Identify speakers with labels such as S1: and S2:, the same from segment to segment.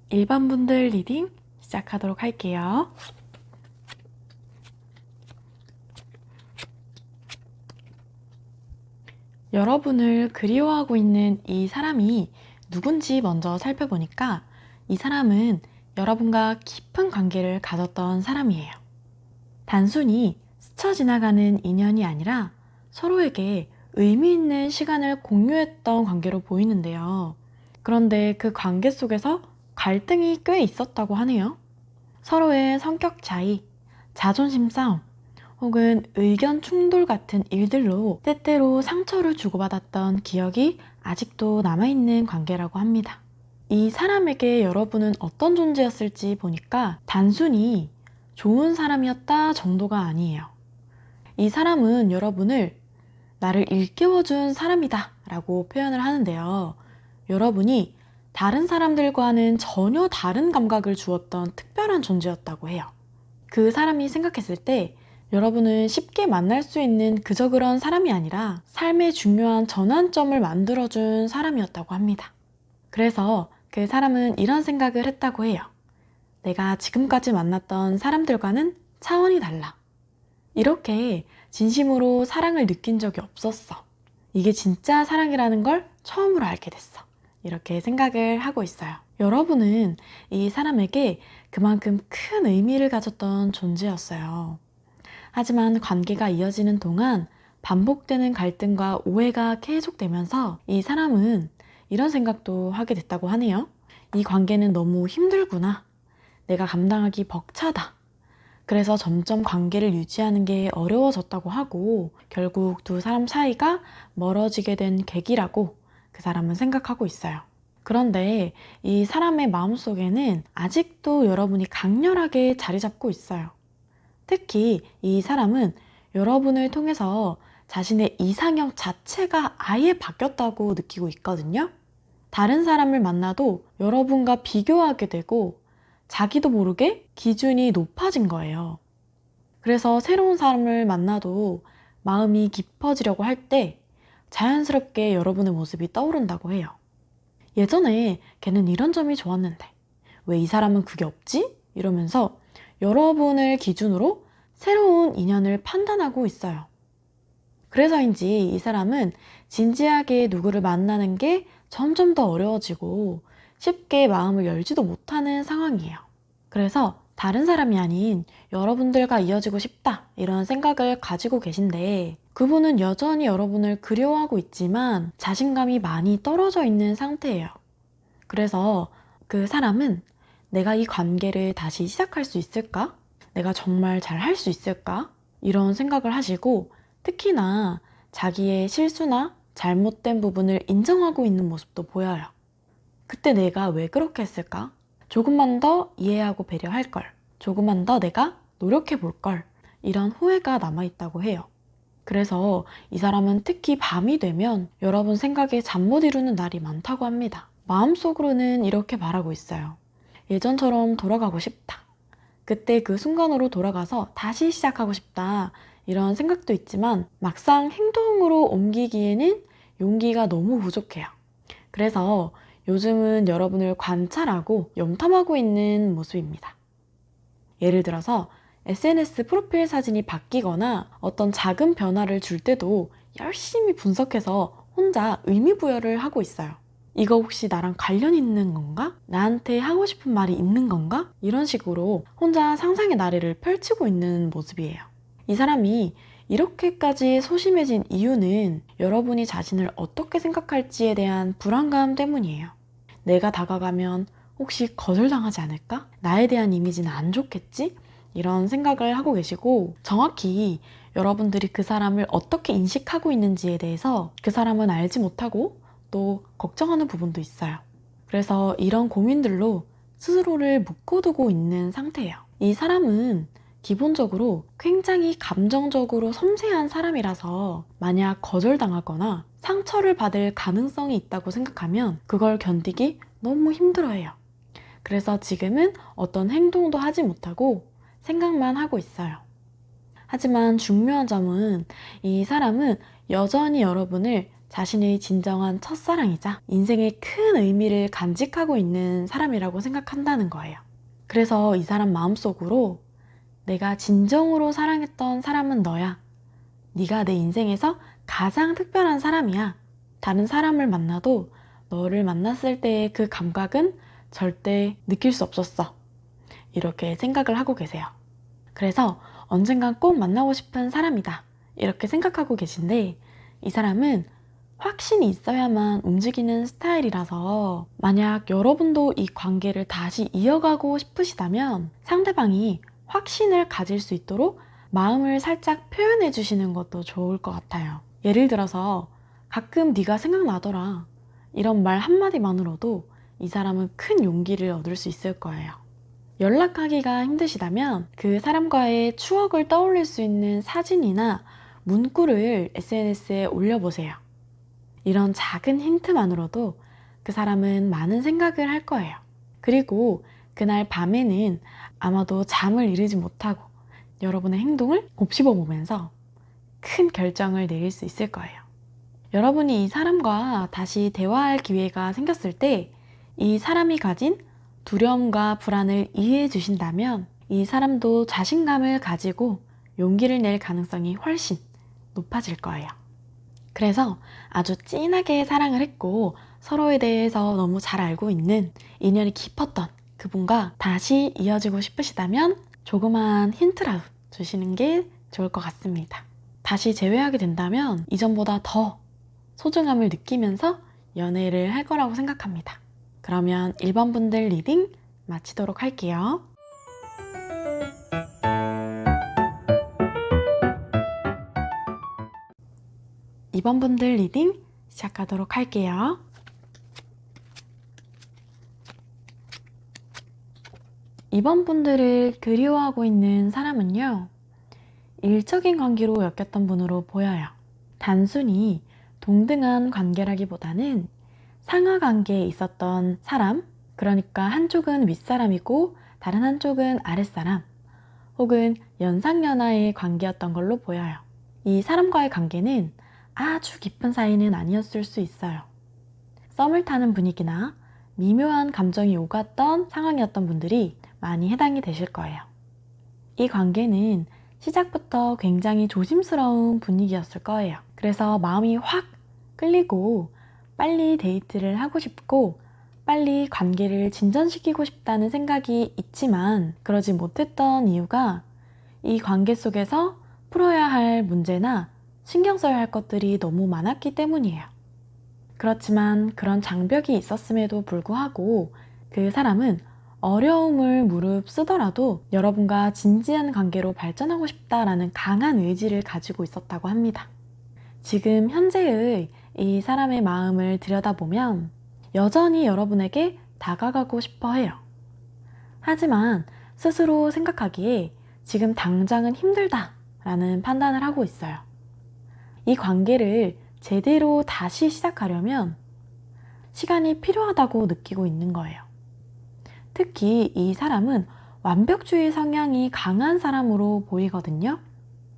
S1: 일반 분들 리딩 시작하도록 할게요. 여러분을 그리워하고 있는 이 사람이 누군지 먼저 살펴보니까 이 사람은 여러분과 깊은 관계를 가졌던 사람이에요. 단순히 스쳐 지나가는 인연이 아니라 서로에게 의미 있는 시간을 공유했던 관계로 보이는데요. 그런데 그 관계 속에서 갈등이 꽤 있었다고 하네요. 서로의 성격 차이, 자존심 싸움, 혹은 의견 충돌 같은 일들로 때때로 상처를 주고받았던 기억이 아직도 남아있는 관계라고 합니다. 이 사람에게 여러분은 어떤 존재였을지 보니까 단순히 좋은 사람이었다 정도가 아니에요. 이 사람은 여러분을 나를 일깨워준 사람이다 라고 표현을 하는데요. 여러분이 다른 사람들과는 전혀 다른 감각을 주었던 특별한 존재였다고 해요. 그 사람이 생각했을 때 여러분은 쉽게 만날 수 있는 그저 그런 사람이 아니라 삶의 중요한 전환점을 만들어준 사람이었다고 합니다. 그래서 그 사람은 이런 생각을 했다고 해요. 내가 지금까지 만났던 사람들과는 차원이 달라. 이렇게 진심으로 사랑을 느낀 적이 없었어. 이게 진짜 사랑이라는 걸 처음으로 알게 됐어. 이렇게 생각을 하고 있어요. 여러분은 이 사람에게 그만큼 큰 의미를 가졌던 존재였어요. 하지만 관계가 이어지는 동안 반복되는 갈등과 오해가 계속되면서 이 사람은 이런 생각도 하게 됐다고 하네요. 이 관계는 너무 힘들구나. 내가 감당하기 벅차다. 그래서 점점 관계를 유지하는 게 어려워졌다고 하고 결국 두 사람 사이가 멀어지게 된 계기라고 그 사람은 생각하고 있어요. 그런데 이 사람의 마음속에는 아직도 여러분이 강렬하게 자리 잡고 있어요. 특히 이 사람은 여러분을 통해서 자신의 이상형 자체가 아예 바뀌었다고 느끼고 있거든요. 다른 사람을 만나도 여러분과 비교하게 되고 자기도 모르게 기준이 높아진 거예요. 그래서 새로운 사람을 만나도 마음이 깊어지려고 할 때 자연스럽게 여러분의 모습이 떠오른다고 해요. 예전에 걔는 이런 점이 좋았는데 왜 이 사람은 그게 없지? 이러면서 여러분을 기준으로 새로운 인연을 판단하고 있어요. 그래서인지 이 사람은 진지하게 누구를 만나는 게 점점 더 어려워지고 쉽게 마음을 열지도 못하는 상황이에요. 그래서 다른 사람이 아닌 여러분들과 이어지고 싶다 이런 생각을 가지고 계신데 그분은 여전히 여러분을 그리워하고 있지만 자신감이 많이 떨어져 있는 상태예요. 그래서 그 사람은 내가 이 관계를 다시 시작할 수 있을까? 내가 정말 잘 할 수 있을까? 이런 생각을 하시고 특히나 자기의 실수나 잘못된 부분을 인정하고 있는 모습도 보여요. 그때 내가 왜 그렇게 했을까? 조금만 더 이해하고 배려할 걸. 조금만 더 내가 노력해 볼 걸. 이런 후회가 남아있다고 해요. 그래서 이 사람은 특히 밤이 되면 여러분 생각에 잠 못 이루는 날이 많다고 합니다. 마음속으로는 이렇게 말하고 있어요. 예전처럼 돌아가고 싶다. 그때 그 순간으로 돌아가서 다시 시작하고 싶다. 이런 생각도 있지만 막상 행동으로 옮기기에는 용기가 너무 부족해요. 그래서 요즘은 여러분을 관찰하고 염탐하고 있는 모습입니다. 예를 들어서 SNS 프로필 사진이 바뀌거나 어떤 작은 변화를 줄 때도 열심히 분석해서 혼자 의미부여를 하고 있어요. 이거 혹시 나랑 관련 있는 건가? 나한테 하고 싶은 말이 있는 건가? 이런 식으로 혼자 상상의 나래를 펼치고 있는 모습이에요. 이 사람이 이렇게까지 소심해진 이유는 여러분이 자신을 어떻게 생각할지에 대한 불안감 때문이에요. 내가 다가가면 혹시 거절당하지 않을까? 나에 대한 이미지는 안 좋겠지? 이런 생각을 하고 계시고 정확히 여러분들이 그 사람을 어떻게 인식하고 있는지에 대해서 그 사람은 알지 못하고 또 걱정하는 부분도 있어요. 그래서 이런 고민들로 스스로를 묶어두고 있는 상태예요. 이 사람은 기본적으로 굉장히 감정적으로 섬세한 사람이라서 만약 거절당하거나 상처를 받을 가능성이 있다고 생각하면 그걸 견디기 너무 힘들어해요. 그래서 지금은 어떤 행동도 하지 못하고 생각만 하고 있어요. 하지만 중요한 점은 이 사람은 여전히 여러분을 자신의 진정한 첫사랑이자 인생의 큰 의미를 간직하고 있는 사람이라고 생각한다는 거예요. 그래서 이 사람 마음속으로 내가 진정으로 사랑했던 사람은 너야. 네가 내 인생에서 가장 특별한 사람이야. 다른 사람을 만나도 너를 만났을 때의 그 감각은 절대 느낄 수 없었어. 이렇게 생각을 하고 계세요. 그래서 언젠간 꼭 만나고 싶은 사람이다. 이렇게 생각하고 계신데 이 사람은 확신이 있어야만 움직이는 스타일이라서 만약 여러분도 이 관계를 다시 이어가고 싶으시다면 상대방이 확신을 가질 수 있도록 마음을 살짝 표현해 주시는 것도 좋을 것 같아요. 예를 들어서 가끔 네가 생각나더라. 이런 말 한마디만으로도 이 사람은 큰 용기를 얻을 수 있을 거예요. 연락하기가 힘드시다면 그 사람과의 추억을 떠올릴 수 있는 사진이나 문구를 SNS에 올려보세요. 이런 작은 힌트만으로도 그 사람은 많은 생각을 할 거예요. 그리고 그날 밤에는 아마도 잠을 이루지 못하고 여러분의 행동을 곱씹어 보면서 큰 결정을 내릴 수 있을 거예요. 여러분이 이 사람과 다시 대화할 기회가 생겼을 때 이 사람이 가진 두려움과 불안을 이해해 주신다면 이 사람도 자신감을 가지고 용기를 낼 가능성이 훨씬 높아질 거예요. 그래서 아주 진하게 사랑을 했고 서로에 대해서 너무 잘 알고 있는 인연이 깊었던 그분과 다시 이어지고 싶으시다면 조그만 힌트라도 주시는 게 좋을 것 같습니다. 다시 재회하게 된다면 이전보다 더 소중함을 느끼면서 연애를 할 거라고 생각합니다. 그러면 1번 분들 리딩 마치도록 할게요. 2번 분들 리딩 시작하도록 할게요. 2번 분들을 그리워하고 있는 사람은요, 일적인 관계로 엮였던 분으로 보여요. 단순히 동등한 관계라기보다는 상하 관계에 있었던 사람, 그러니까 한쪽은 윗사람이고 다른 한쪽은 아랫사람, 혹은 연상연하의 관계였던 걸로 보여요. 이 사람과의 관계는 아주 깊은 사이는 아니었을 수 있어요. 썸을 타는 분위기나 미묘한 감정이 오갔던 상황이었던 분들이 많이 해당이 되실 거예요. 이 관계는 시작부터 굉장히 조심스러운 분위기였을 거예요. 그래서 마음이 확 끌리고 빨리 데이트를 하고 싶고 빨리 관계를 진전시키고 싶다는 생각이 있지만 그러지 못했던 이유가 이 관계 속에서 풀어야 할 문제나 신경 써야 할 것들이 너무 많았기 때문이에요. 그렇지만 그런 장벽이 있었음에도 불구하고 그 사람은 어려움을 무릅쓰더라도 여러분과 진지한 관계로 발전하고 싶다라는 강한 의지를 가지고 있었다고 합니다. 지금 현재의 이 사람의 마음을 들여다보면 여전히 여러분에게 다가가고 싶어 해요. 하지만 스스로 생각하기에 지금 당장은 힘들다라는 판단을 하고 있어요. 이 관계를 제대로 다시 시작하려면 시간이 필요하다고 느끼고 있는 거예요. 특히 이 사람은 완벽주의 성향이 강한 사람으로 보이거든요.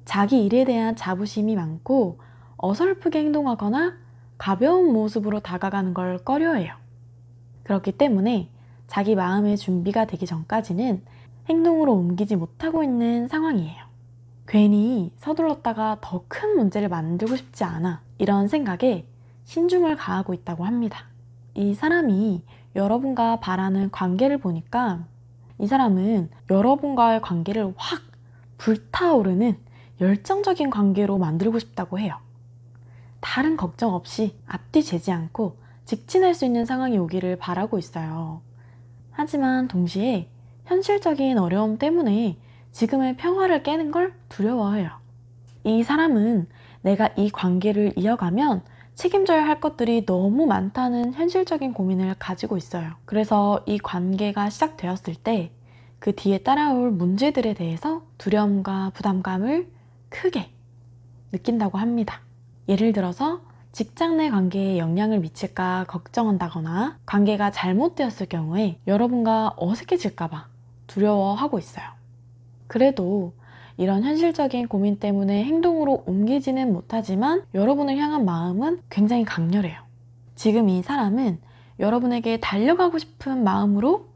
S1: 자기 일에 대한 자부심이 많고 어설프게 행동하거나 가벼운 모습으로 다가가는 걸 꺼려해요. 그렇기 때문에 자기 마음의 준비가 되기 전까지는 행동으로 옮기지 못하고 있는 상황이에요. 괜히 서둘렀다가 더 큰 문제를 만들고 싶지 않아 이런 생각에 신중을 가하고 있다고 합니다. 이 사람이 여러분과 바라는 관계를 보니까 이 사람은 여러분과의 관계를 확 불타오르는 열정적인 관계로 만들고 싶다고 해요. 다른 걱정 없이 앞뒤 재지 않고 직진할 수 있는 상황이 오기를 바라고 있어요. 하지만 동시에 현실적인 어려움 때문에 지금의 평화를 깨는 걸 두려워해요. 이 사람은 내가 이 관계를 이어가면 책임져야 할 것들이 너무 많다는 현실적인 고민을 가지고 있어요. 그래서 이 관계가 시작되었을 때 그 뒤에 따라올 문제들에 대해서 두려움과 부담감을 크게 느낀다고 합니다. 예를 들어서 직장 내 관계에 영향을 미칠까 걱정한다거나 관계가 잘못되었을 경우에 여러분과 어색해질까봐 두려워하고 있어요. 그래도 이런 현실적인 고민 때문에 행동으로 옮기지는 못하지만 여러분을 향한 마음은 굉장히 강렬해요. 지금 이 사람은 여러분에게 달려가고 싶은 마음으로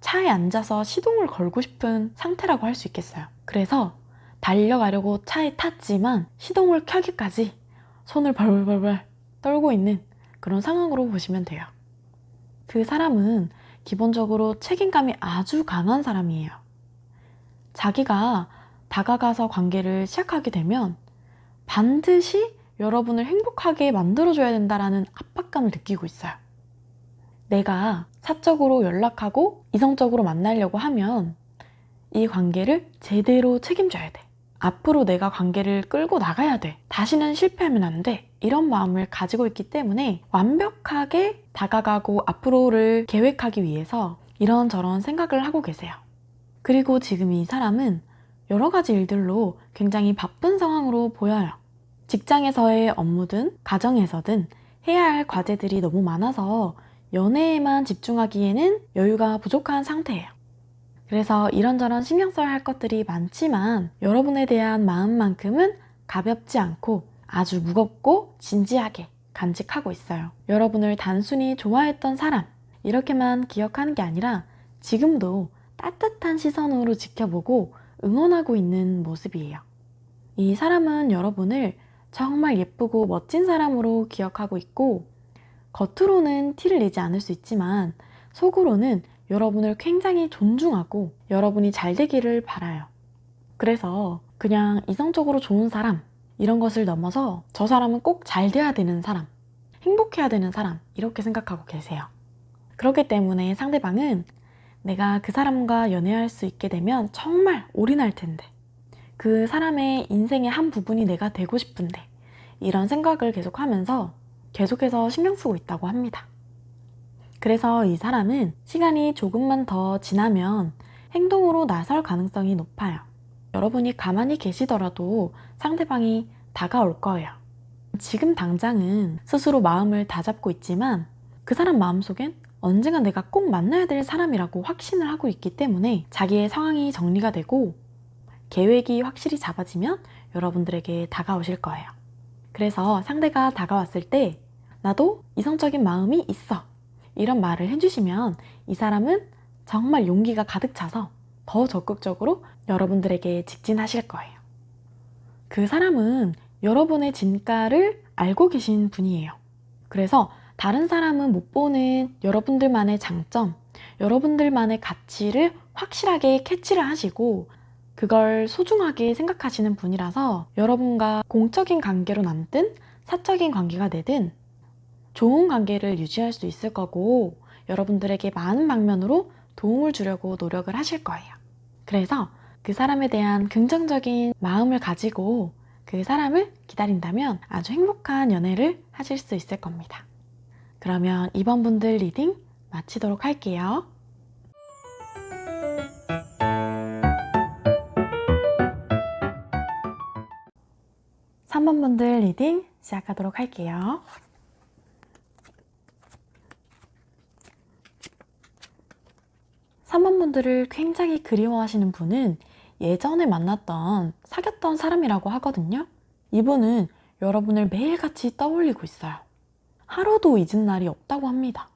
S1: 차에 앉아서 시동을 걸고 싶은 상태라고 할 수 있겠어요. 그래서 달려가려고 차에 탔지만 시동을 켜기까지 손을 벌벌벌 떨고 있는 그런 상황으로 보시면 돼요. 그 사람은 기본적으로 책임감이 아주 강한 사람이에요. 자기가 다가가서 관계를 시작하게 되면 반드시 여러분을 행복하게 만들어줘야 된다라는 압박감을 느끼고 있어요. 내가 사적으로 연락하고 이성적으로 만나려고 하면 이 관계를 제대로 책임져야 돼. 앞으로 내가 관계를 끌고 나가야 돼. 다시는 실패하면 안 돼. 이런 마음을 가지고 있기 때문에 완벽하게 다가가고 앞으로를 계획하기 위해서 이런저런 생각을 하고 계세요. 그리고 지금 이 사람은 여러 가지 일들로 굉장히 바쁜 상황으로 보여요. 직장에서의 업무든 가정에서든 해야 할 과제들이 너무 많아서 연애에만 집중하기에는 여유가 부족한 상태예요. 그래서 이런저런 신경 써야 할 것들이 많지만 여러분에 대한 마음만큼은 가볍지 않고 아주 무겁고 진지하게 간직하고 있어요. 여러분을 단순히 좋아했던 사람, 이렇게만 기억하는 게 아니라 지금도 따뜻한 시선으로 지켜보고 응원하고 있는 모습이에요. 이 사람은 여러분을 정말 예쁘고 멋진 사람으로 기억하고 있고 겉으로는 티를 내지 않을 수 있지만 속으로는 여러분을 굉장히 존중하고 여러분이 잘 되기를 바라요. 그래서 그냥 이성적으로 좋은 사람 이런 것을 넘어서 저 사람은 꼭 잘 돼야 되는 사람, 행복해야 되는 사람 이렇게 생각하고 계세요. 그렇기 때문에 상대방은 내가 그 사람과 연애할 수 있게 되면 정말 올인할 텐데 그 사람의 인생의 한 부분이 내가 되고 싶은데 이런 생각을 계속하면서 계속해서 신경 쓰고 있다고 합니다. 그래서 이 사람은 시간이 조금만 더 지나면 행동으로 나설 가능성이 높아요. 여러분이 가만히 계시더라도 상대방이 다가올 거예요. 지금 당장은 스스로 마음을 다잡고 있지만 그 사람 마음속엔 언젠가 내가 꼭 만나야 될 사람이라고 확신을 하고 있기 때문에 자기의 상황이 정리가 되고 계획이 확실히 잡아지면 여러분들에게 다가오실 거예요. 그래서 상대가 다가왔을 때 나도 이성적인 마음이 있어 이런 말을 해주시면 이 사람은 정말 용기가 가득 차서 더 적극적으로 여러분들에게 직진하실 거예요. 그 사람은 여러분의 진가를 알고 계신 분이에요. 그래서 다른 사람은 못 보는 여러분들만의 장점, 여러분들만의 가치를 확실하게 캐치를 하시고 그걸 소중하게 생각하시는 분이라서 여러분과 공적인 관계로 남든 사적인 관계가 되든 좋은 관계를 유지할 수 있을 거고 여러분들에게 많은 방면으로 도움을 주려고 노력을 하실 거예요. 그래서 그 사람에 대한 긍정적인 마음을 가지고 그 사람을 기다린다면 아주 행복한 연애를 하실 수 있을 겁니다. 그러면 이번 분들 리딩 마치도록 할게요. 3번 분들 리딩 시작하도록 할게요. (3번) 분들을 굉장히 그리워하시는 분은 예전에 만났던 사귀었던 사람이라고 하거든요. 이분은 여러분을 매일같이 떠올리고 있어요. 하루도 잊은 날이 없다고 합니다.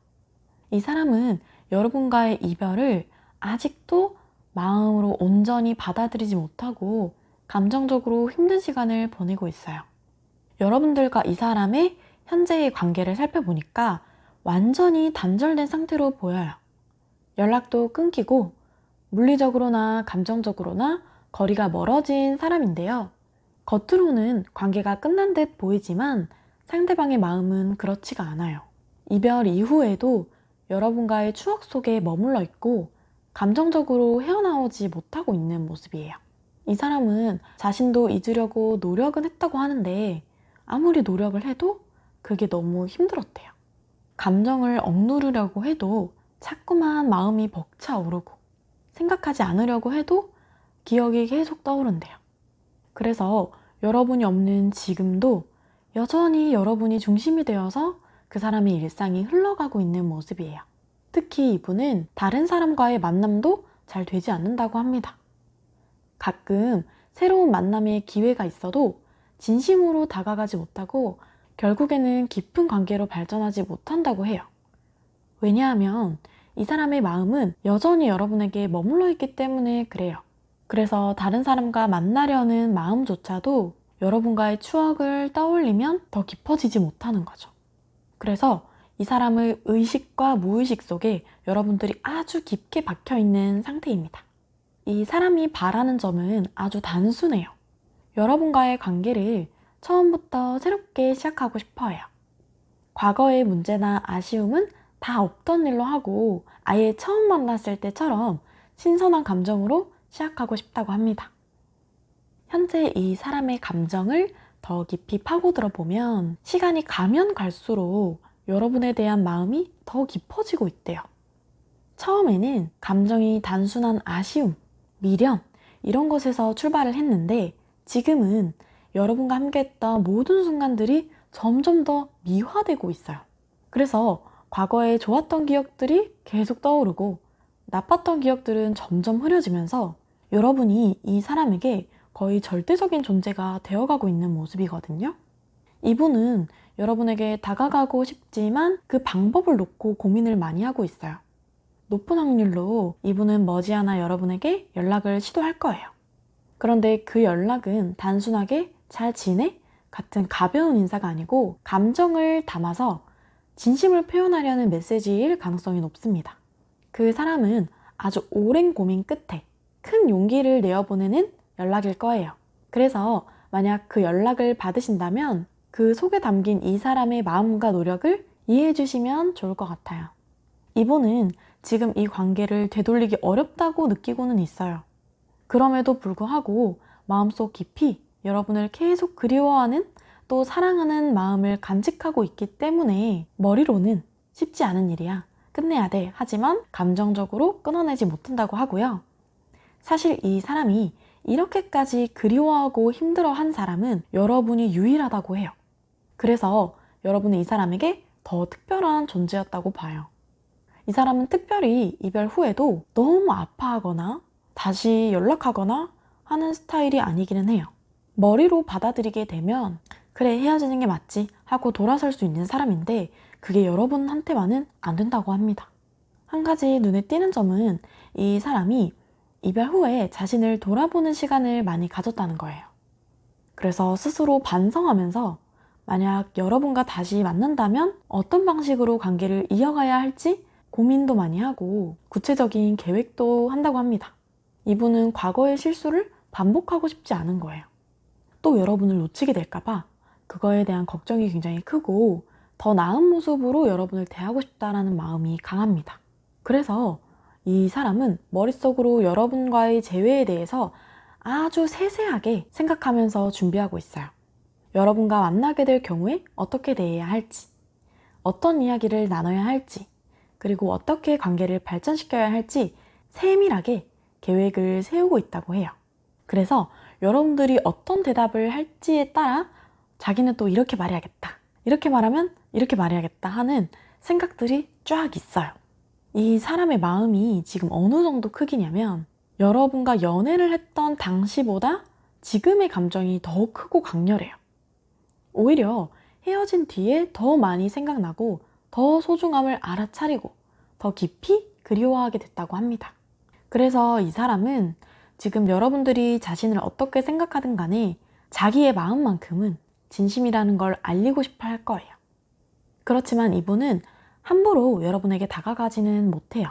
S1: 이 사람은 여러분과의 이별을 아직도 마음으로 온전히 받아들이지 못하고 감정적으로 힘든 시간을 보내고 있어요. 여러분들과 이 사람의 현재의 관계를 살펴보니까 완전히 단절된 상태로 보여요. 연락도 끊기고 물리적으로나 감정적으로나 거리가 멀어진 사람인데요. 겉으로는 관계가 끝난 듯 보이지만 상대방의 마음은 그렇지가 않아요. 이별 이후에도 여러분과의 추억 속에 머물러 있고 감정적으로 헤어나오지 못하고 있는 모습이에요. 이 사람은 자신도 잊으려고 노력은 했다고 하는데 아무리 노력을 해도 그게 너무 힘들었대요. 감정을 억누르려고 해도 자꾸만 마음이 벅차오르고 생각하지 않으려고 해도 기억이 계속 떠오른대요. 그래서 여러분이 없는 지금도 여전히 여러분이 중심이 되어서 그 사람의 일상이 흘러가고 있는 모습이에요. 특히 이분은 다른 사람과의 만남도 잘 되지 않는다고 합니다. 가끔 새로운 만남의 기회가 있어도 진심으로 다가가지 못하고 결국에는 깊은 관계로 발전하지 못한다고 해요. 왜냐하면 이 사람의 마음은 여전히 여러분에게 머물러 있기 때문에 그래요. 그래서 다른 사람과 만나려는 마음조차도 여러분과의 추억을 떠올리면 더 깊어지지 못하는 거죠. 그래서 이 사람의 의식과 무의식 속에 여러분들이 아주 깊게 박혀 있는 상태입니다. 이 사람이 바라는 점은 아주 단순해요. 여러분과의 관계를 처음부터 새롭게 시작하고 싶어 해요. 과거의 문제나 아쉬움은 다 없던 일로 하고 아예 처음 만났을 때처럼 신선한 감정으로 시작하고 싶다고 합니다. 현재 이 사람의 감정을 더 깊이 파고들어 보면 시간이 가면 갈수록 여러분에 대한 마음이 더 깊어지고 있대요. 처음에는 감정이 단순한 아쉬움, 미련 이런 것에서 출발을 했는데 지금은 여러분과 함께했던 모든 순간들이 점점 더 미화되고 있어요. 그래서 과거에 좋았던 기억들이 계속 떠오르고 나빴던 기억들은 점점 흐려지면서 여러분이 이 사람에게 거의 절대적인 존재가 되어가고 있는 모습이거든요. 이분은 여러분에게 다가가고 싶지만 그 방법을 놓고 고민을 많이 하고 있어요. 높은 확률로 이분은 머지않아 여러분에게 연락을 시도할 거예요. 그런데 그 연락은 단순하게 잘 지내? 같은 가벼운 인사가 아니고 감정을 담아서 진심을 표현하려는 메시지일 가능성이 높습니다. 그 사람은 아주 오랜 고민 끝에 큰 용기를 내어보내는 연락일 거예요. 그래서 만약 그 연락을 받으신다면 그 속에 담긴 이 사람의 마음과 노력을 이해해 주시면 좋을 것 같아요. 이분은 지금 이 관계를 되돌리기 어렵다고 느끼고는 있어요. 그럼에도 불구하고 마음속 깊이 여러분을 계속 그리워하는 또 사랑하는 마음을 간직하고 있기 때문에 머리로는 쉽지 않은 일이야. 끝내야 돼. 하지만 감정적으로 끊어내지 못한다고 하고요. 사실 이 사람이 이렇게까지 그리워하고 힘들어한 사람은 여러분이 유일하다고 해요. 그래서 여러분은 이 사람에게 더 특별한 존재였다고 봐요. 이 사람은 특별히 이별 후에도 너무 아파하거나 다시 연락하거나 하는 스타일이 아니기는 해요. 머리로 받아들이게 되면 그래 헤어지는 게 맞지 하고 돌아설 수 있는 사람인데 그게 여러분한테만은 안 된다고 합니다. 한 가지 눈에 띄는 점은 이 사람이 이별 후에 자신을 돌아보는 시간을 많이 가졌다는 거예요. 그래서 스스로 반성하면서 만약 여러분과 다시 만난다면 어떤 방식으로 관계를 이어가야 할지 고민도 많이 하고 구체적인 계획도 한다고 합니다. 이분은 과거의 실수를 반복하고 싶지 않은 거예요. 또 여러분을 놓치게 될까봐 그거에 대한 걱정이 굉장히 크고 더 나은 모습으로 여러분을 대하고 싶다라는 마음이 강합니다. 그래서 이 사람은 머릿속으로 여러분과의 재회에 대해서 아주 세세하게 생각하면서 준비하고 있어요. 여러분과 만나게 될 경우에 어떻게 대해야 할지, 어떤 이야기를 나눠야 할지, 그리고 어떻게 관계를 발전시켜야 할지 세밀하게 계획을 세우고 있다고 해요. 그래서 여러분들이 어떤 대답을 할지에 따라 자기는 또 이렇게 말해야겠다, 이렇게 말하면 이렇게 말해야겠다 하는 생각들이 쫙 있어요. 이 사람의 마음이 지금 어느 정도 크기냐면 여러분과 연애를 했던 당시보다 지금의 감정이 더 크고 강렬해요. 오히려 헤어진 뒤에 더 많이 생각나고 더 소중함을 알아차리고 더 깊이 그리워하게 됐다고 합니다. 그래서 이 사람은 지금 여러분들이 자신을 어떻게 생각하든 간에 자기의 마음만큼은 진심이라는 걸 알리고 싶어 할 거예요. 그렇지만 이분은 함부로 여러분에게 다가가지는 못해요.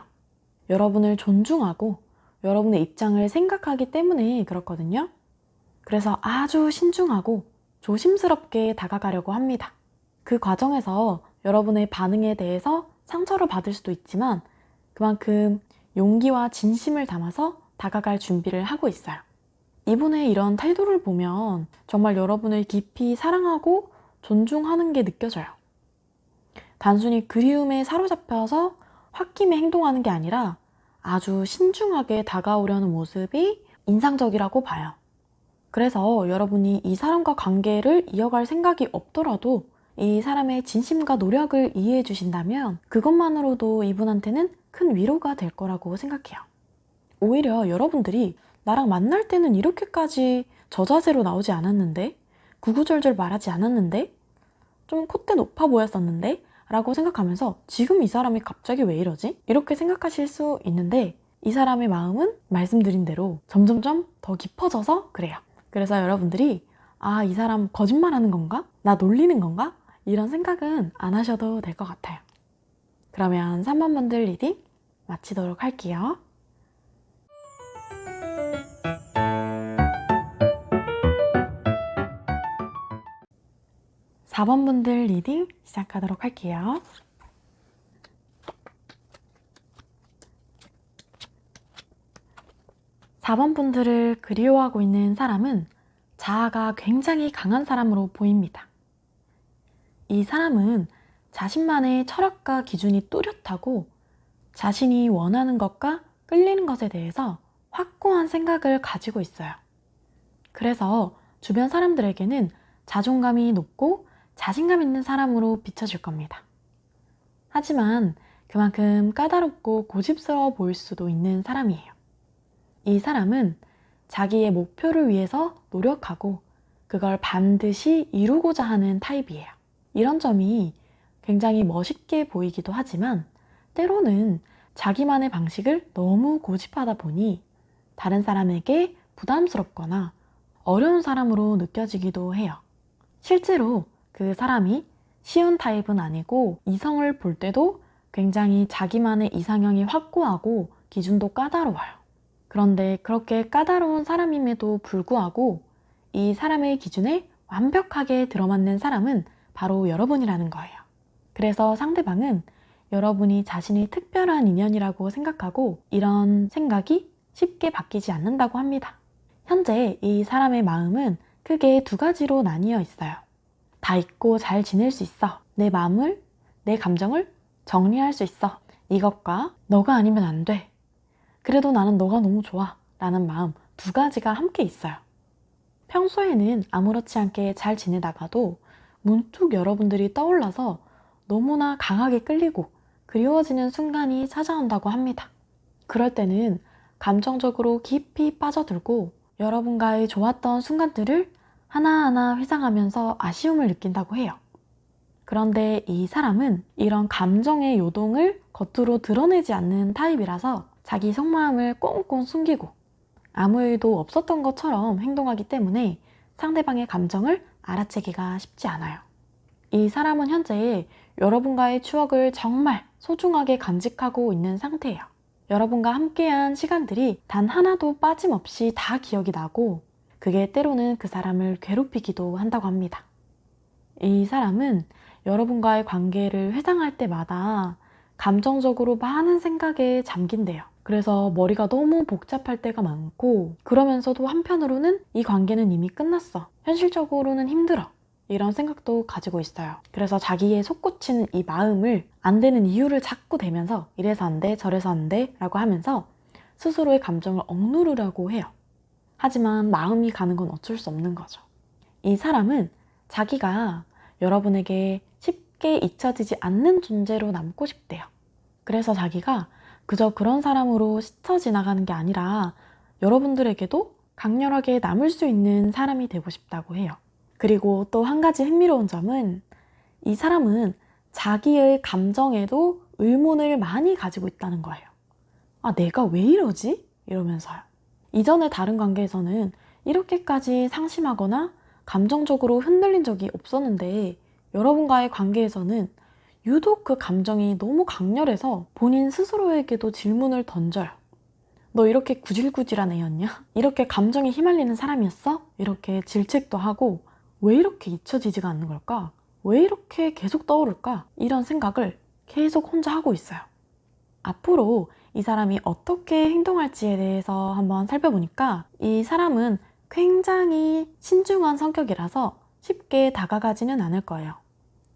S1: 여러분을 존중하고 여러분의 입장을 생각하기 때문에 그렇거든요. 그래서 아주 신중하고 조심스럽게 다가가려고 합니다. 그 과정에서 여러분의 반응에 대해서 상처를 받을 수도 있지만 그만큼 용기와 진심을 담아서 다가갈 준비를 하고 있어요. 이분의 이런 태도를 보면 정말 여러분을 깊이 사랑하고 존중하는 게 느껴져요. 단순히 그리움에 사로잡혀서 홧김에 행동하는 게 아니라 아주 신중하게 다가오려는 모습이 인상적이라고 봐요. 그래서 여러분이 이 사람과 관계를 이어갈 생각이 없더라도 이 사람의 진심과 노력을 이해해 주신다면 그것만으로도 이분한테는 큰 위로가 될 거라고 생각해요. 오히려 여러분들이 나랑 만날 때는 이렇게까지 저 자세로 나오지 않았는데? 구구절절 말하지 않았는데? 좀 콧대 높아 보였었는데? 라고 생각하면서 지금 이 사람이 갑자기 왜 이러지? 이렇게 생각하실 수 있는데 이 사람의 마음은 말씀드린 대로 점점점 더 깊어져서 그래요. 그래서 여러분들이 이 사람 거짓말하는 건가? 나 놀리는 건가? 이런 생각은 안 하셔도 될 것 같아요. 그러면 3번 분들 리딩 마치도록 할게요. 4번 분들 리딩 시작하도록 할게요. (4번) 분들을 그리워하고 있는 사람은 자아가 굉장히 강한 사람으로 보입니다. 이 사람은 자신만의 철학과 기준이 뚜렷하고 자신이 원하는 것과 끌리는 것에 대해서 확고한 생각을 가지고 있어요. 그래서 주변 사람들에게는 자존감이 높고 자신감 있는 사람으로 비춰질 겁니다. 하지만 그만큼 까다롭고 고집스러워 보일 수도 있는 사람이에요. 이 사람은 자기의 목표를 위해서 노력하고 그걸 반드시 이루고자 하는 타입이에요. 이런 점이 굉장히 멋있게 보이기도 하지만 때로는 자기만의 방식을 너무 고집하다 보니 다른 사람에게 부담스럽거나 어려운 사람으로 느껴지기도 해요. 실제로 그 사람이 쉬운 타입은 아니고 이성을 볼 때도 굉장히 자기만의 이상형이 확고하고 기준도 까다로워요. 그런데 그렇게 까다로운 사람임에도 불구하고 이 사람의 기준에 완벽하게 들어맞는 사람은 바로 여러분이라는 거예요. 그래서 상대방은 여러분이 자신이 특별한 인연이라고 생각하고 이런 생각이 쉽게 바뀌지 않는다고 합니다. 현재 이 사람의 마음은 크게 2가지로 나뉘어 있어요. 다 잊고 잘 지낼 수 있어. 내 마음을, 내 감정을 정리할 수 있어. 이것과 너가 아니면 안 돼. 그래도 나는 너가 너무 좋아. 라는 마음 2가지가 함께 있어요. 평소에는 아무렇지 않게 잘 지내다가도 문득 여러분들이 떠올라서 너무나 강하게 끌리고 그리워지는 순간이 찾아온다고 합니다. 그럴 때는 감정적으로 깊이 빠져들고 여러분과의 좋았던 순간들을 하나하나 회상하면서 아쉬움을 느낀다고 해요. 그런데 이 사람은 이런 감정의 요동을 겉으로 드러내지 않는 타입이라서 자기 속마음을 꽁꽁 숨기고 아무 일도 없었던 것처럼 행동하기 때문에 상대방의 감정을 알아채기가 쉽지 않아요. 이 사람은 현재 여러분과의 추억을 정말 소중하게 간직하고 있는 상태예요. 여러분과 함께한 시간들이 단 하나도 빠짐없이 다 기억이 나고 그게 때로는 그 사람을 괴롭히기도 한다고 합니다. 이 사람은 여러분과의 관계를 회상할 때마다 감정적으로 많은 생각에 잠긴대요. 그래서 머리가 너무 복잡할 때가 많고 그러면서도 한편으로는 이 관계는 이미 끝났어. 현실적으로는 힘들어. 이런 생각도 가지고 있어요. 그래서 자기의 솟구치는 이 마음을 안 되는 이유를 자꾸 대면서 이래서 안 돼, 저래서 안 돼 라고 하면서 스스로의 감정을 억누르려고 해요. 하지만 마음이 가는 건 어쩔 수 없는 거죠. 이 사람은 자기가 여러분에게 쉽게 잊혀지지 않는 존재로 남고 싶대요. 그래서 자기가 그저 그런 사람으로 스쳐 지나가는 게 아니라 여러분들에게도 강렬하게 남을 수 있는 사람이 되고 싶다고 해요. 그리고 또 한 가지 흥미로운 점은 이 사람은 자기의 감정에도 의문을 많이 가지고 있다는 거예요. 내가 왜 이러지? 이러면서요. 이전의 다른 관계에서는 이렇게까지 상심하거나 감정적으로 흔들린 적이 없었는데 여러분과의 관계에서는 유독 그 감정이 너무 강렬해서 본인 스스로에게도 질문을 던져요. 너 이렇게 구질구질한 애였냐? 이렇게 감정에 휘말리는 사람이었어? 이렇게 질책도 하고 왜 이렇게 잊혀지지가 않는 걸까? 왜 이렇게 계속 떠오를까? 이런 생각을 계속 혼자 하고 있어요. 앞으로 이 사람이 어떻게 행동할지에 대해서 한번 살펴보니까 이 사람은 굉장히 신중한 성격이라서 쉽게 다가가지는 않을 거예요.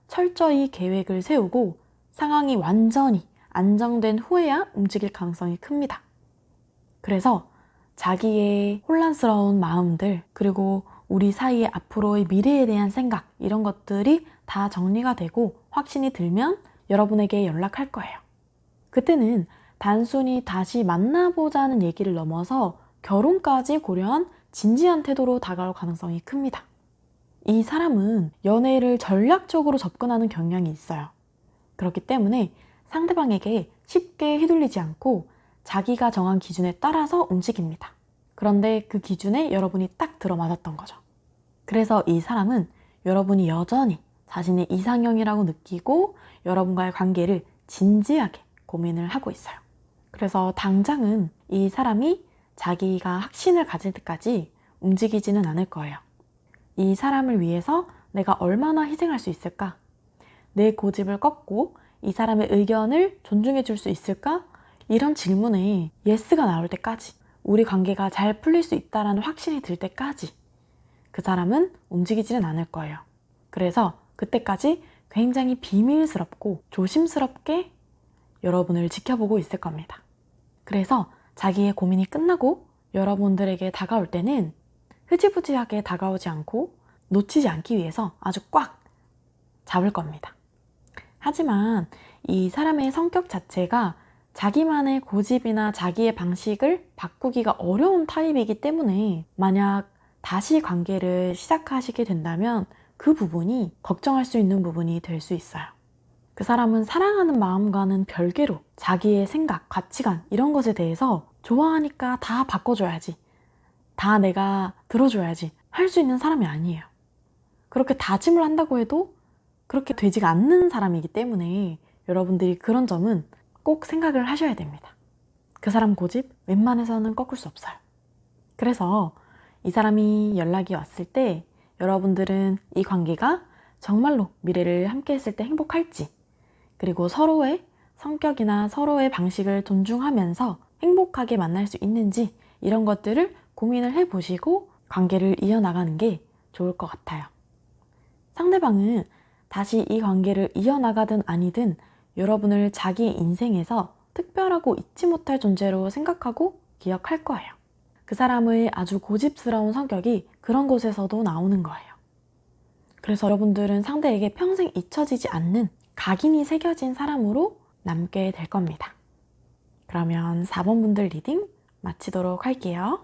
S1: 철저히 계획을 세우고 상황이 완전히 안정된 후에야 움직일 가능성이 큽니다. 그래서 자기의 혼란스러운 마음들 그리고 우리 사이의 앞으로의 미래에 대한 생각 이런 것들이 다 정리가 되고 확신이 들면 여러분에게 연락할 거예요. 그때는 단순히 다시 만나보자는 얘기를 넘어서 결혼까지 고려한 진지한 태도로 다가올 가능성이 큽니다. 이 사람은 연애를 전략적으로 접근하는 경향이 있어요. 그렇기 때문에 상대방에게 쉽게 휘둘리지 않고 자기가 정한 기준에 따라서 움직입니다. 그런데 그 기준에 여러분이 딱 들어맞았던 거죠. 그래서 이 사람은 여러분이 여전히 자신의 이상형이라고 느끼고 여러분과의 관계를 진지하게 고민을 하고 있어요. 그래서 당장은 이 사람이 자기가 확신을 가질 때까지 움직이지는 않을 거예요. 이 사람을 위해서 내가 얼마나 희생할 수 있을까? 내 고집을 꺾고 이 사람의 의견을 존중해 줄 수 있을까? 이런 질문에 예스가 나올 때까지, 우리 관계가 잘 풀릴 수 있다는 확신이 들 때까지 그 사람은 움직이지는 않을 거예요. 그래서 그때까지 굉장히 비밀스럽고 조심스럽게 여러분을 지켜보고 있을 겁니다. 그래서 자기의 고민이 끝나고 여러분들에게 다가올 때는 흐지부지하게 다가오지 않고 놓치지 않기 위해서 아주 꽉 잡을 겁니다. 하지만 이 사람의 성격 자체가 자기만의 고집이나 자기의 방식을 바꾸기가 어려운 타입이기 때문에 만약 다시 관계를 시작하시게 된다면 그 부분이 걱정할 수 있는 부분이 될 수 있어요. 그 사람은 사랑하는 마음과는 별개로 자기의 생각, 가치관 이런 것에 대해서 좋아하니까 다 바꿔줘야지, 다 내가 들어줘야지 할 수 있는 사람이 아니에요. 그렇게 다짐을 한다고 해도 그렇게 되지가 않는 사람이기 때문에 여러분들이 그런 점은 꼭 생각을 하셔야 됩니다. 그 사람 고집 웬만해서는 꺾을 수 없어요. 그래서 이 사람이 연락이 왔을 때 여러분들은 이 관계가 정말로 미래를 함께 했을 때 행복할지, 그리고 서로의 성격이나 서로의 방식을 존중하면서 행복하게 만날 수 있는지 이런 것들을 고민을 해보시고 관계를 이어나가는 게 좋을 것 같아요. 상대방은 다시 이 관계를 이어나가든 아니든 여러분을 자기의 인생에서 특별하고 잊지 못할 존재로 생각하고 기억할 거예요. 그 사람의 아주 고집스러운 성격이 그런 곳에서도 나오는 거예요. 그래서 여러분들은 상대에게 평생 잊혀지지 않는 각인이 새겨진 사람으로 남게 될 겁니다. 그러면 4번 분들 리딩 마치도록 할게요.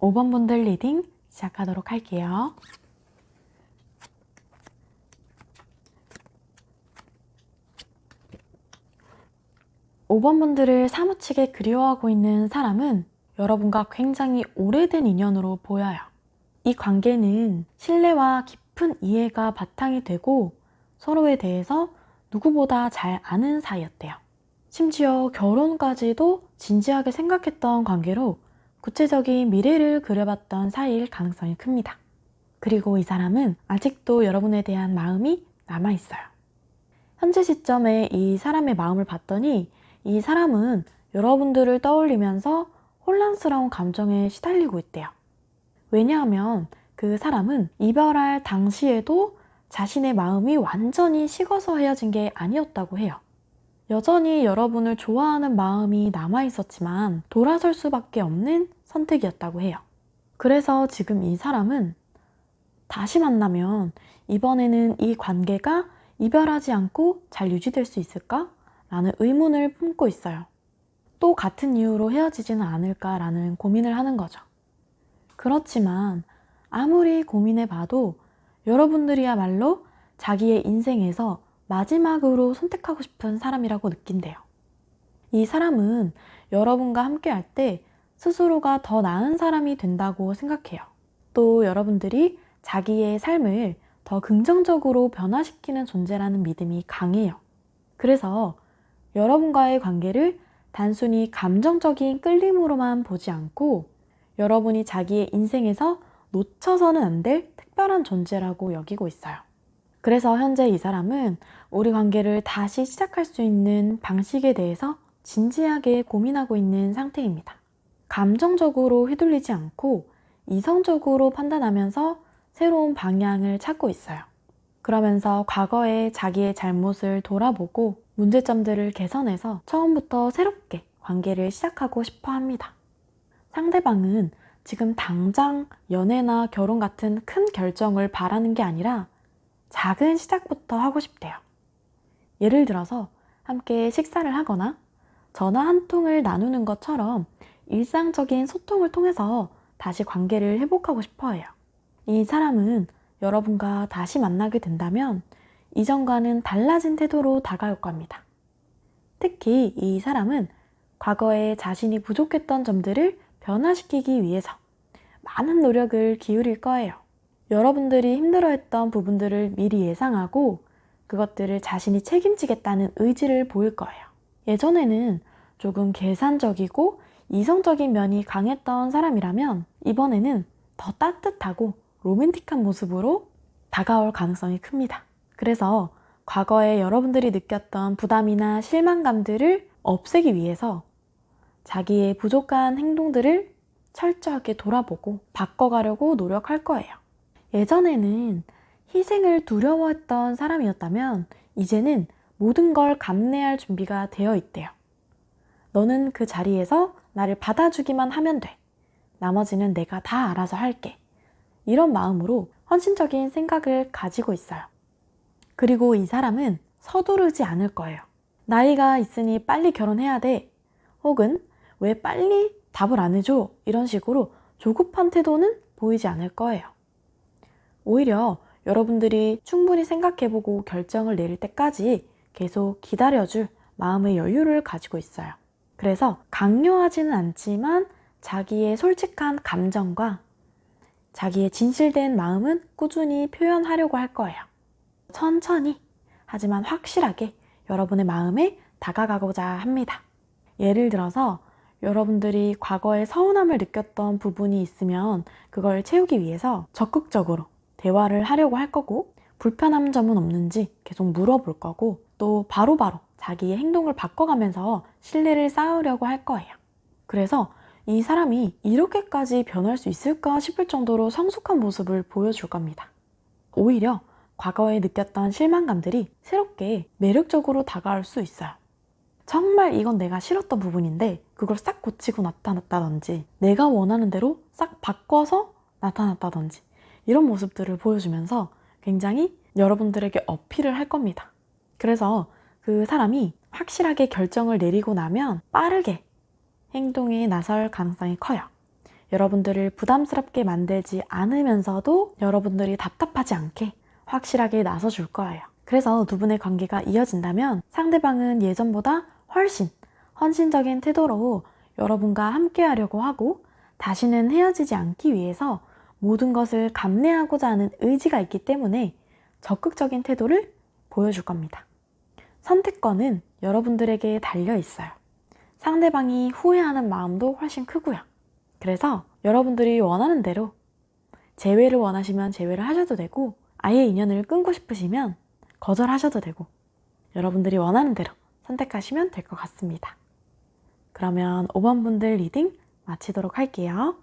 S1: 5번 분들 리딩 시작하도록 할게요. 5번 분들을 사무치게 그리워하고 있는 사람은 여러분과 굉장히 오래된 인연으로 보여요. 이 관계는 신뢰와 깊은 이해가 바탕이 되고 서로에 대해서 누구보다 잘 아는 사이였대요. 심지어 결혼까지도 진지하게 생각했던 관계로 구체적인 미래를 그려봤던 사이일 가능성이 큽니다. 그리고 이 사람은 아직도 여러분에 대한 마음이 남아있어요. 현재 시점에 이 사람의 마음을 봤더니 이 사람은 여러분들을 떠올리면서 혼란스러운 감정에 시달리고 있대요. 왜냐하면 그 사람은 이별할 당시에도 자신의 마음이 완전히 식어서 헤어진 게 아니었다고 해요. 여전히 여러분을 좋아하는 마음이 남아있었지만 돌아설 수밖에 없는 선택이었다고 해요. 그래서 지금 이 사람은 다시 만나면 이번에는 이 관계가 이별하지 않고 잘 유지될 수 있을까? 라는 의문을 품고 있어요. 또 같은 이유로 헤어지지는 않을까라는 고민을 하는 거죠. 그렇지만 아무리 고민해봐도 여러분들이야말로 자기의 인생에서 마지막으로 선택하고 싶은 사람이라고 느낀대요. 이 사람은 여러분과 함께 할 때 스스로가 더 나은 사람이 된다고 생각해요. 또 여러분들이 자기의 삶을 더 긍정적으로 변화시키는 존재라는 믿음이 강해요. 그래서 여러분과의 관계를 단순히 감정적인 끌림으로만 보지 않고 여러분이 자기의 인생에서 놓쳐서는 안 될 특별한 존재라고 여기고 있어요. 그래서 현재 이 사람은 우리 관계를 다시 시작할 수 있는 방식에 대해서 진지하게 고민하고 있는 상태입니다. 감정적으로 휘둘리지 않고 이성적으로 판단하면서 새로운 방향을 찾고 있어요. 그러면서 과거의 자기의 잘못을 돌아보고 문제점들을 개선해서 처음부터 새롭게 관계를 시작하고 싶어 합니다. 상대방은 지금 당장 연애나 결혼 같은 큰 결정을 바라는 게 아니라 작은 시작부터 하고 싶대요. 예를 들어서 함께 식사를 하거나 전화 한 통을 나누는 것처럼 일상적인 소통을 통해서 다시 관계를 회복하고 싶어 해요. 이 사람은 여러분과 다시 만나게 된다면 이전과는 달라진 태도로 다가올 겁니다. 특히 이 사람은 과거에 자신이 부족했던 점들을 변화시키기 위해서 많은 노력을 기울일 거예요. 여러분들이 힘들어했던 부분들을 미리 예상하고 그것들을 자신이 책임지겠다는 의지를 보일 거예요. 예전에는 조금 계산적이고 이성적인 면이 강했던 사람이라면 이번에는 더 따뜻하고 로맨틱한 모습으로 다가올 가능성이 큽니다. 그래서 과거에 여러분들이 느꼈던 부담이나 실망감들을 없애기 위해서 자기의 부족한 행동들을 철저하게 돌아보고 바꿔가려고 노력할 거예요. 예전에는 희생을 두려워했던 사람이었다면 이제는 모든 걸 감내할 준비가 되어 있대요. 너는 그 자리에서 나를 받아주기만 하면 돼. 나머지는 내가 다 알아서 할게. 이런 마음으로 헌신적인 생각을 가지고 있어요. 그리고 이 사람은 서두르지 않을 거예요. 나이가 있으니 빨리 결혼해야 돼. 혹은 왜 빨리 답을 안 해줘? 이런 식으로 조급한 태도는 보이지 않을 거예요. 오히려 여러분들이 충분히 생각해보고 결정을 내릴 때까지 계속 기다려줄 마음의 여유를 가지고 있어요. 그래서 강요하지는 않지만 자기의 솔직한 감정과 자기의 진실된 마음은 꾸준히 표현하려고 할 거예요. 천천히 하지만 확실하게 여러분의 마음에 다가가고자 합니다. 예를 들어서 여러분들이 과거에 서운함을 느꼈던 부분이 있으면 그걸 채우기 위해서 적극적으로 대화를 하려고 할 거고, 불편한 점은 없는지 계속 물어볼 거고, 또 바로바로 자기의 행동을 바꿔가면서 신뢰를 쌓으려고 할 거예요. 그래서 이 사람이 이렇게까지 변할 수 있을까 싶을 정도로 성숙한 모습을 보여줄 겁니다. 오히려 과거에 느꼈던 실망감들이 새롭게 매력적으로 다가올 수 있어요. 정말 이건 내가 싫었던 부분인데 그걸 싹 고치고 나타났다든지, 내가 원하는 대로 싹 바꿔서 나타났다든지, 이런 모습들을 보여주면서 굉장히 여러분들에게 어필을 할 겁니다. 그래서 그 사람이 확실하게 결정을 내리고 나면 빠르게 행동에 나설 가능성이 커요. 여러분들을 부담스럽게 만들지 않으면서도 여러분들이 답답하지 않게 확실하게 나서줄 거예요. 그래서 두 분의 관계가 이어진다면 상대방은 예전보다 훨씬 헌신적인 태도로 여러분과 함께 하려고 하고, 다시는 헤어지지 않기 위해서 모든 것을 감내하고자 하는 의지가 있기 때문에 적극적인 태도를 보여줄 겁니다. 선택권은 여러분들에게 달려 있어요. 상대방이 후회하는 마음도 훨씬 크고요. 그래서 여러분들이 원하는 대로 재회를 원하시면 재회를 하셔도 되고, 아예 인연을 끊고 싶으시면 거절하셔도 되고, 여러분들이 원하는 대로 선택하시면 될 것 같습니다. 그러면 5번 분들 리딩 마치도록 할게요.